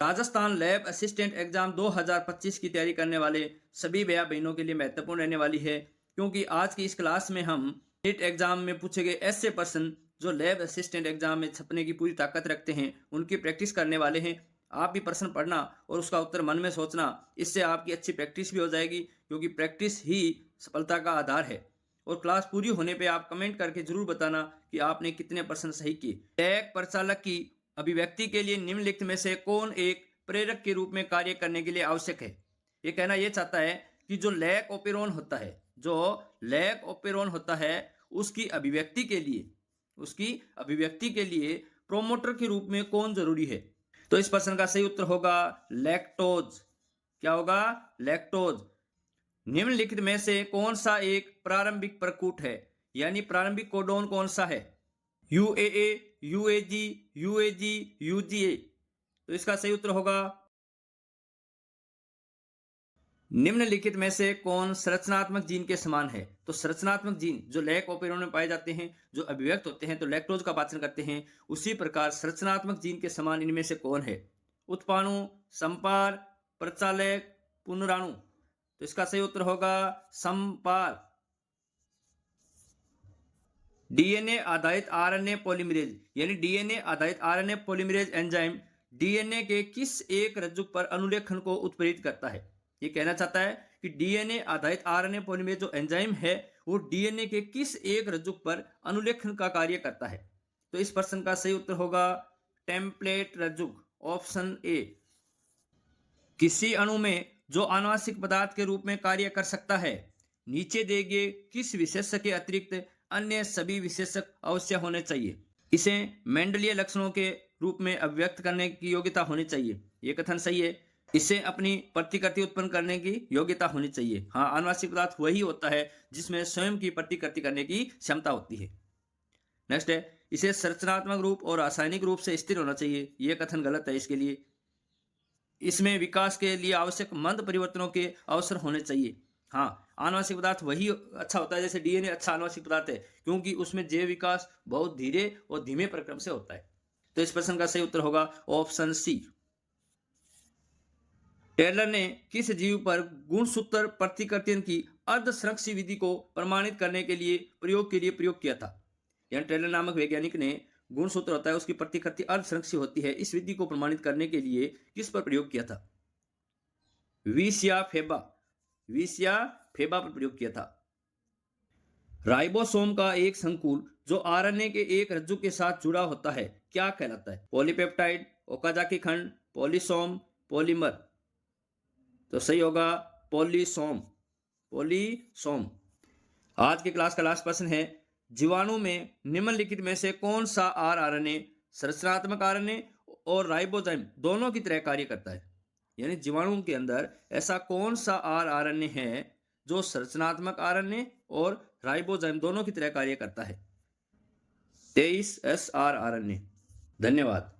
Rajasthan lab assistant exam 2025 की तैयारी करने वाले सभी भैया बहनों के लिए महत्वपूर्ण रहने वाली है, क्योंकि आज की इस क्लास में हम नीट एग्जाम में पूछे गए ऐसे प्रश्न जो लैब असिस्टेंट एग्जाम में छपने की पूरी ताकत रखते हैं उनकी प्रैक्टिस करने वाले हैं। आप भी प्रश्न पढ़ना और उसका उत्तर मन में सोचना, इससे आपकी अच्छी प्रैक्टिस भी हो जाएगी, क्योंकि प्रैक्टिस ही सफलता का आधार है। और क्लास पूरी होने पे आप कमेंट करके जरूर बताना कि आपने कितने प्रश्न सही किए। टैग प्रचालक की अभिव्यक्ति के लिए निम्नलिखित में से कौन एक प्रेरक के रूप में कार्य करने के लिए आवश्यक है। ये कहना यह चाहता है कि जो लैक ओपेरोन होता है उसकी अभिव्यक्ति के लिए प्रोमोटर के रूप में कौन जरूरी है। तो इस प्रश्न का सही उत्तर होगा लैक्टोज। क्या होगा? लैक्टोज। निम्नलिखित में से कौन सा एक प्रारंभिक प्रकूट है, यानी प्रारंभिक कोडोन कौन सा है? यूएए, यूएजी, यूएजी, यूजीए। तो इसका सही उत्तर होगा निम्नलिखित में से कौन संरचनात्मक जीन के समान है। तो संरचनात्मक जीन जो लैक ओपेरोन में पाए जाते हैं, जो अभिव्यक्त होते हैं तो लैक्टोज का पाचन करते हैं, उसी प्रकार संरचनात्मक जीन के समान इनमें से कौन है? उत्पाणु, संपार, प्रचालक, पुनराणु। तो इसका सही उत्तर होगा संपार। डीएनए आधारित आरएनए पॉलीमरेज, यानी डीएनए आधारित आरएनए पॉलीमरेज एंजाइम डीएनए के किस एक रज्जुक पर अनुलेखन को उत्प्रेरित करता है। ये कहना चाहता है कि डीएनए आधारित आरएनए पॉलीमरेज जो एंजाइम है वो डीएनए के किस एक रज्जुक पर अनुलेखन का कार्य करता है। तो इस प्रश्न का सही उत्तर होगा टेम्पलेट रज्जुक, ऑप्शन ए। किसी अणु में जो आनुवांशिक पदार्थ के रूप में कार्य कर सकता है, नीचे दिए गए किस विशेषक के अतिरिक्त अन्य सभी विशेषक अवश्य होने चाहिए। इसे मेंडलीय लक्षणों के रूप में अभिव्यक्त करने की योग्यता होनी चाहिए। यह कथन सही है। इसे अपनी प्रतिकृति उत्पन्न करने की योग्यता होनी चाहिए। हाँ, आनुवांशिक पदार्थ वही होता है जिसमें स्वयं की प्रतिकृति करने की क्षमता होती है। नेक्स्ट है, इसे संरचनात्मक रूप और रासायनिक रूप से स्थिर होना चाहिए। यह कथन गलत है। इसके लिए इसमें विकास के लिए आवश्यक मंद परिवर्तनों के अवसर होने चाहिए। हाँ, आनुवांशिक पदार्थ वही अच्छा होता है, जैसे डीएनए अच्छा आनुवांशिक पदार्थ है, क्योंकि उसमें जैव विकास बहुत धीरे और धीमे प्रक्रम से होता है। तो इस प्रश्न का सही उत्तर होगा ऑप्शन सी। टेलर ने किस जीव पर गुणसूत्र प्रतिकृतियन की अर्धसंरक्षी विधि को प्रमाणित करने के लिए प्रयोग किया था। यानी टेलर नामक वैज्ञानिक ने गुणसूत्र होता है उसकी प्रतिकृति अर्धसंरक्षी होती है, इस विधि को प्रमाणित करने के लिए किस पर प्रयोग किया था? विसिया फेबा पर प्रयोग किया था। राइबोसोम का एक संकुल जो आरएनए के एक रज्जु के साथ जुड़ा होता है क्या कहलाता है? पॉलीपेप्टाइड, ओकाजाकी खंड, पॉलीसोम, पॉलीमर। तो सही होगा पॉलीसोम। आज की क्लास का लास्ट प्रश्न है, जीवाणु में निम्नलिखित में से कौन सा आरएनए संरचनात्मक आरएनए और राइबोजाइम दोनों की तरह कार्य करता है। यानी जीवाणु के अंदर ऐसा कौन सा आरएनए है जो संरचनात्मक आरएनए और राइबोजाइम दोनों की तरह कार्य करता है? 23 एसआरआरएनए। धन्यवाद।